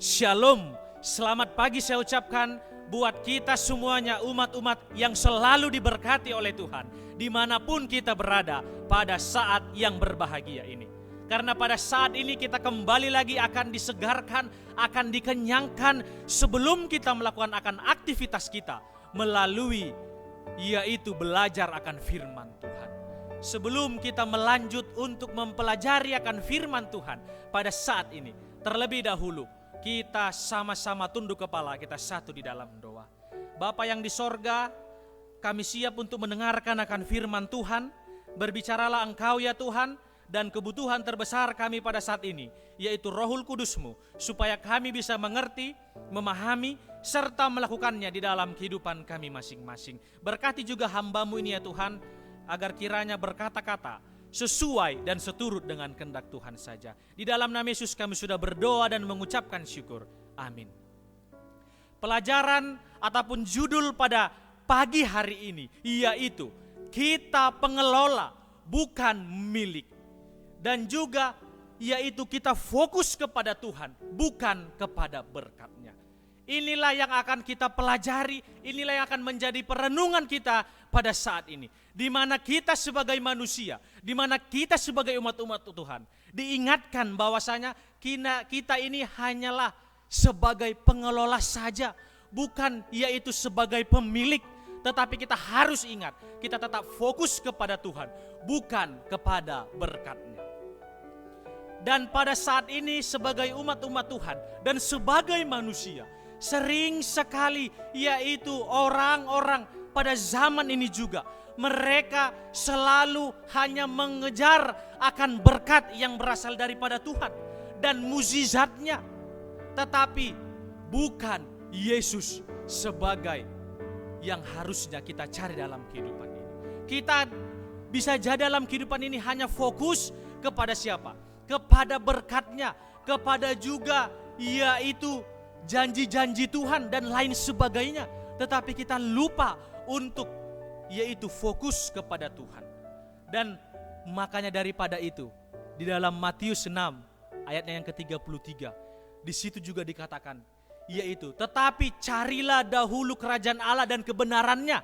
Shalom, selamat pagi saya ucapkan buat kita semuanya umat-umat yang selalu diberkati oleh Tuhan dimanapun kita berada pada saat yang berbahagia ini. Karena pada saat ini kita kembali lagi akan disegarkan, akan dikenyangkan sebelum kita melakukan akan aktivitas kita melalui yaitu belajar akan firman Tuhan. Sebelum kita melanjut untuk mempelajari akan firman Tuhan pada saat ini, terlebih dahulu kita sama-sama tunduk kepala, kita satu di dalam doa. Bapa yang di sorga, kami siap untuk mendengarkan akan firman Tuhan. Berbicaralah Engkau ya Tuhan, dan kebutuhan terbesar kami pada saat ini, yaitu Rohul Kudus-Mu, supaya kami bisa mengerti, memahami, serta melakukannya di dalam kehidupan kami masing-masing. Berkati juga hamba-Mu ini ya Tuhan, agar kiranya berkata-kata sesuai dan seturut dengan kehendak Tuhan saja. Di dalam nama Yesus kami sudah berdoa dan mengucapkan syukur. Amin. Pelajaran ataupun judul pada pagi hari ini yaitu kita pengelola bukan milik. Dan juga yaitu kita fokus kepada Tuhan bukan kepada berkat-Nya. Inilah yang akan kita pelajari, inilah yang akan menjadi perenungan kita pada saat ini. Di mana kita sebagai manusia, di mana kita sebagai umat-umat Tuhan diingatkan bahwasanya kita ini hanyalah sebagai pengelola saja, bukan yaitu sebagai pemilik. Tetapi kita harus ingat, kita tetap fokus kepada Tuhan, bukan kepada berkat-Nya. Dan pada saat ini sebagai umat-umat Tuhan dan sebagai manusia, sering sekali yaitu orang-orang pada zaman ini juga, mereka selalu hanya mengejar akan berkat yang berasal daripada Tuhan dan mukjizatnya, tetapi bukan Yesus sebagai yang harusnya kita cari dalam kehidupan ini. Kita bisa jadi dalam kehidupan ini hanya fokus kepada siapa? Kepada berkat-Nya, kepada juga yaitu janji-janji Tuhan dan lain sebagainya. Tetapi kita lupa untuk yaitu fokus kepada Tuhan. Dan makanya daripada itu, di dalam Matius 6 ayatnya yang ke-33, di situ juga dikatakan yaitu tetapi carilah dahulu kerajaan Allah dan kebenarannya,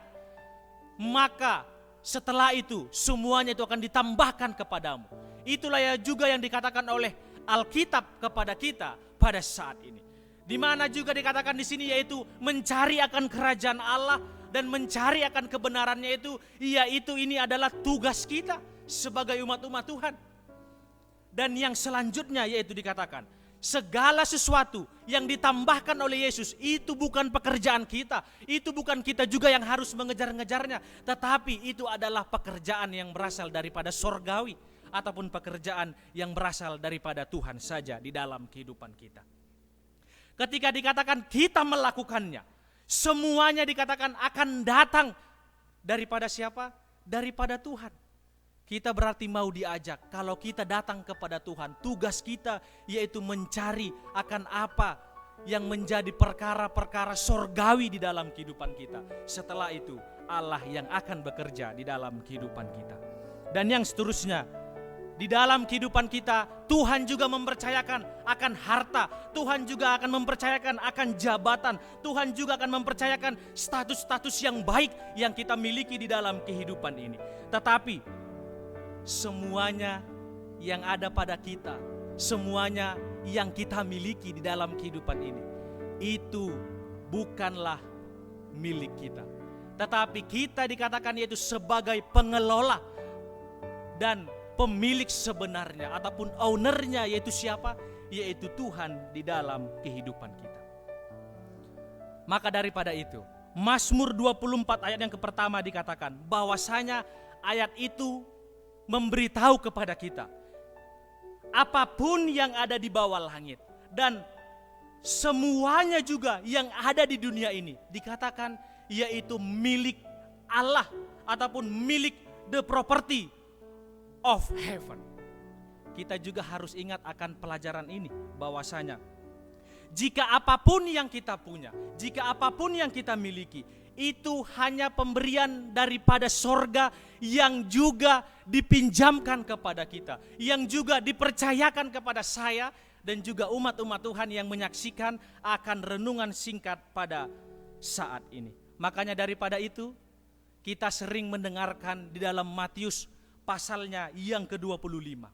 maka setelah itu semuanya itu akan ditambahkan kepadamu. Itulah ya juga yang dikatakan oleh Alkitab kepada kita pada saat ini. Di mana juga dikatakan di sini yaitu mencari akan kerajaan Allah dan mencari akan kebenarannya itu, yaitu ini adalah tugas kita sebagai umat-umat Tuhan. Dan yang selanjutnya yaitu dikatakan segala sesuatu yang ditambahkan oleh Yesus itu bukan pekerjaan kita, itu bukan kita juga yang harus mengejar-ngejarnya, tetapi itu adalah pekerjaan yang berasal daripada sorgawi ataupun pekerjaan yang berasal daripada Tuhan saja di dalam kehidupan kita. Ketika dikatakan kita melakukannya, semuanya dikatakan akan datang daripada siapa? Daripada Tuhan. Kita berarti mau diajak, kalau kita datang kepada Tuhan, tugas kita yaitu mencari akan apa yang menjadi perkara-perkara sorgawi di dalam kehidupan kita. Setelah itu Allah yang akan bekerja di dalam kehidupan kita. Dan yang seterusnya, di dalam kehidupan kita, Tuhan juga mempercayakan akan harta, Tuhan juga akan mempercayakan akan jabatan, Tuhan juga akan mempercayakan status-status yang baik yang kita miliki di dalam kehidupan ini. Tetapi semuanya yang ada pada kita, semuanya yang kita miliki di dalam kehidupan ini, itu bukanlah milik kita. Tetapi kita dikatakan yaitu sebagai pengelola dan pemilik sebenarnya ataupun ownernya yaitu siapa? Yaitu Tuhan di dalam kehidupan kita. Maka daripada itu, Mazmur 24 ayat yang pertama dikatakan bahwasanya ayat itu memberitahu kepada kita apapun yang ada di bawah langit dan semuanya juga yang ada di dunia ini dikatakan yaitu milik Allah ataupun milik the property of heaven. Kita juga harus ingat akan pelajaran ini bahwasanya jika apapun yang kita punya, jika apapun yang kita miliki, itu hanya pemberian daripada sorga yang juga dipinjamkan kepada kita, yang juga dipercayakan kepada saya dan juga umat-umat Tuhan yang menyaksikan akan renungan singkat pada saat ini. Makanya daripada itu, kita sering mendengarkan di dalam Matius pasalnya yang ke-25.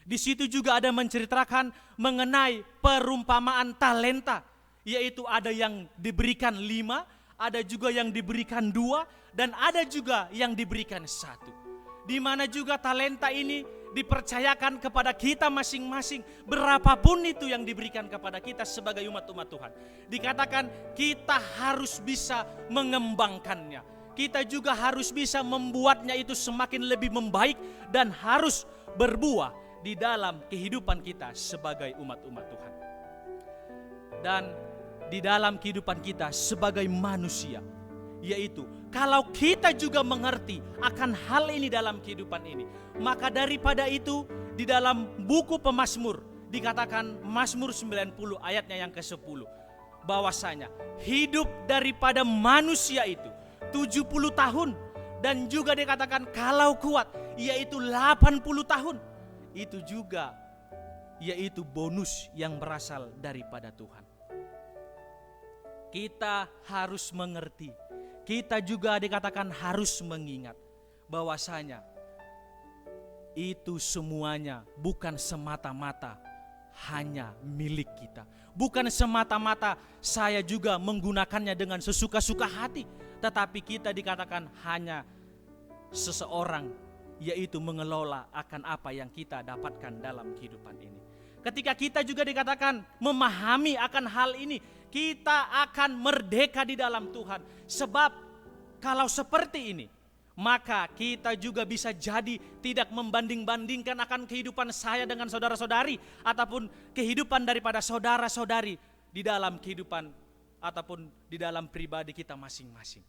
Di situ juga ada menceritakan mengenai perumpamaan talenta, yaitu ada yang diberikan 5, ada juga yang diberikan 2, dan ada juga yang diberikan 1. Di mana juga talenta ini dipercayakan kepada kita masing-masing, berapapun itu yang diberikan kepada kita sebagai umat-umat Tuhan. Dikatakan kita harus bisa mengembangkannya. Kita juga harus bisa membuatnya itu semakin lebih membaik dan harus berbuah di dalam kehidupan kita sebagai umat-umat Tuhan. Dan di dalam kehidupan kita sebagai manusia, yaitu kalau kita juga mengerti akan hal ini dalam kehidupan ini, maka daripada itu di dalam buku Pemazmur dikatakan Mazmur 90 ayatnya yang ke-10, bahwasanya hidup daripada manusia itu 70 tahun, dan juga dikatakan kalau kuat yaitu 80 tahun. Itu juga yaitu bonus yang berasal daripada Tuhan. Kita harus mengerti, kita juga dikatakan harus mengingat bahwasanya itu semuanya bukan semata-mata hanya milik kita. Bukan semata-mata saya juga menggunakannya dengan sesuka-suka hati, tetapi kita dikatakan hanya seseorang, yaitu mengelola akan apa yang kita dapatkan dalam kehidupan ini. Ketika kita juga dikatakan memahami akan hal ini, kita akan merdeka di dalam Tuhan. Sebab kalau seperti ini, maka kita juga bisa jadi tidak membanding-bandingkan akan kehidupan saya dengan saudara-saudari, ataupun kehidupan daripada saudara-saudari di dalam kehidupan ataupun di dalam pribadi kita masing-masing.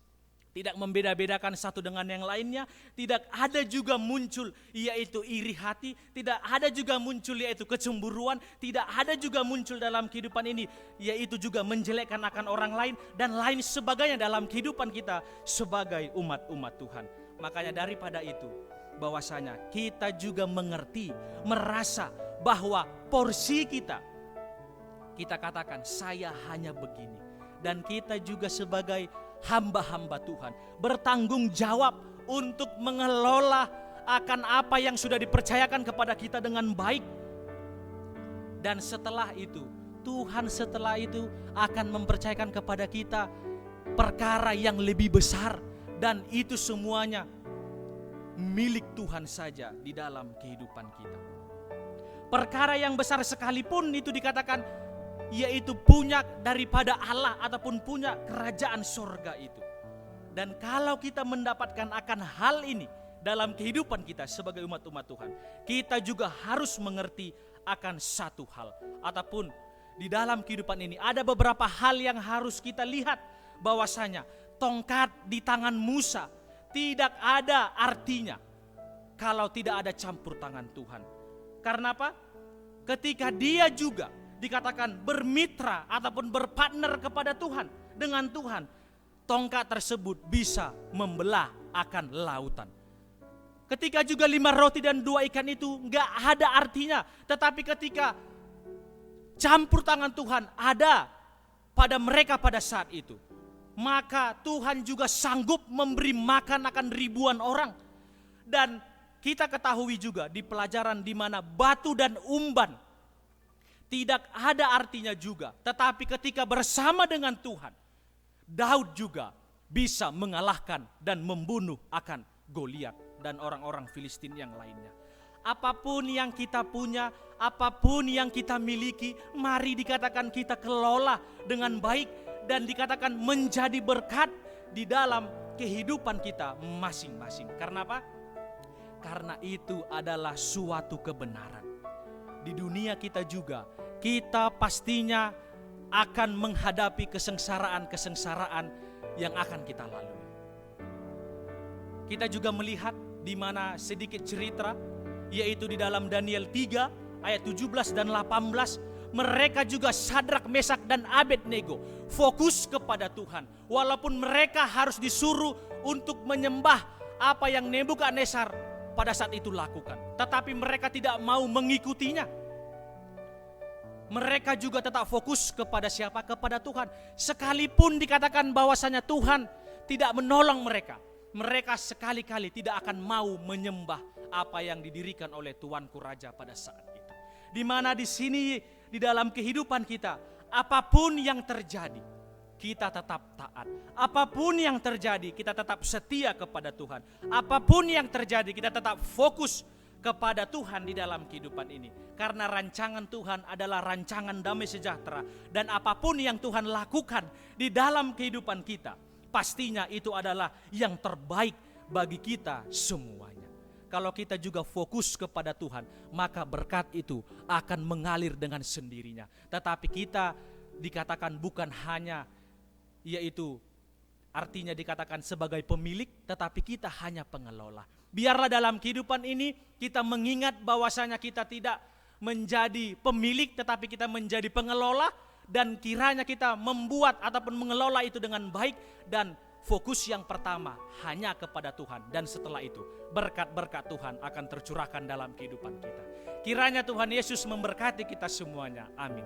Tidak membeda-bedakan satu dengan yang lainnya. Tidak ada juga muncul yaitu iri hati. Tidak ada juga muncul yaitu kecemburuan. Tidak ada juga muncul dalam kehidupan ini yaitu juga menjelekkan akan orang lain dan lain sebagainya dalam kehidupan kita sebagai umat-umat Tuhan. Makanya daripada itu, bahwasanya kita juga mengerti, merasa bahwa porsi kita katakan saya hanya begini. Dan kita juga sebagai hamba-hamba Tuhan bertanggung jawab untuk mengelola akan apa yang sudah dipercayakan kepada kita dengan baik. Dan setelah itu, Tuhan setelah itu akan mempercayakan kepada kita perkara yang lebih besar, dan itu semuanya milik Tuhan saja di dalam kehidupan kita. Perkara yang besar sekalipun itu dikatakan yaitu punya daripada Allah ataupun punya kerajaan sorga itu. Dan kalau kita mendapatkan akan hal ini dalam kehidupan kita sebagai umat-umat Tuhan, kita juga harus mengerti akan satu hal, ataupun di dalam kehidupan ini ada beberapa hal yang harus kita lihat, bahwasanya tongkat di tangan Musa tidak ada artinya kalau tidak ada campur tangan Tuhan. Karena apa? Ketika dia juga dikatakan bermitra ataupun berpartner kepada Tuhan, dengan Tuhan, tongkat tersebut bisa membelah akan lautan. Ketika juga 5 roti dan 2 ikan itu gak ada artinya, tetapi ketika campur tangan Tuhan ada pada mereka pada saat itu, maka Tuhan juga sanggup memberi makan akan ribuan orang. Dan kita ketahui juga di pelajaran di mana batu dan umban tidak ada artinya juga. Tetapi ketika bersama dengan Tuhan, Daud juga bisa mengalahkan dan membunuh akan Goliat dan orang-orang Filistin yang lainnya. Apapun yang kita punya, apapun yang kita miliki, mari dikatakan kita kelola dengan baik dan dikatakan menjadi berkat di dalam kehidupan kita masing-masing. Karena apa? Karena itu adalah suatu kebenaran. Di dunia kita juga, kita pastinya akan menghadapi kesengsaraan-kesengsaraan yang akan kita lalui. Kita juga melihat di mana sedikit cerita, yaitu di dalam Daniel 3 ayat 17 dan 18, mereka juga Sadrak, Mesak dan Abednego fokus kepada Tuhan. Walaupun mereka harus disuruh untuk menyembah apa yang Nebukadnezar pada saat itu lakukan, tetapi mereka tidak mau mengikutinya. mereka juga tetap fokus kepada siapa? Kepada Tuhan. Sekalipun dikatakan bahwasanya Tuhan tidak menolong mereka, mereka sekali-kali tidak akan mau menyembah apa yang didirikan oleh Tuanku Raja pada saat itu. Di mana di sini di dalam kehidupan kita, apapun yang terjadi, kita tetap taat. Apapun yang terjadi, kita tetap setia kepada Tuhan. Apapun yang terjadi, kita tetap fokus kepada Tuhan di dalam kehidupan ini. Karena rancangan Tuhan adalah rancangan damai sejahtera. Dan apapun yang Tuhan lakukan di dalam kehidupan kita, pastinya itu adalah yang terbaik bagi kita semuanya. Kalau kita juga fokus kepada Tuhan, maka berkat itu akan mengalir dengan sendirinya. Tetapi kita dikatakan bukan hanya, yaitu artinya dikatakan sebagai pemilik, tetapi kita hanya pengelola. Biarlah dalam kehidupan ini kita mengingat bahwasanya kita tidak menjadi pemilik, tetapi kita menjadi pengelola, dan kiranya kita membuat ataupun mengelola itu dengan baik, dan fokus yang pertama hanya kepada Tuhan, dan setelah itu berkat-berkat Tuhan akan tercurahkan dalam kehidupan kita. Kiranya Tuhan Yesus memberkati kita semuanya. Amin.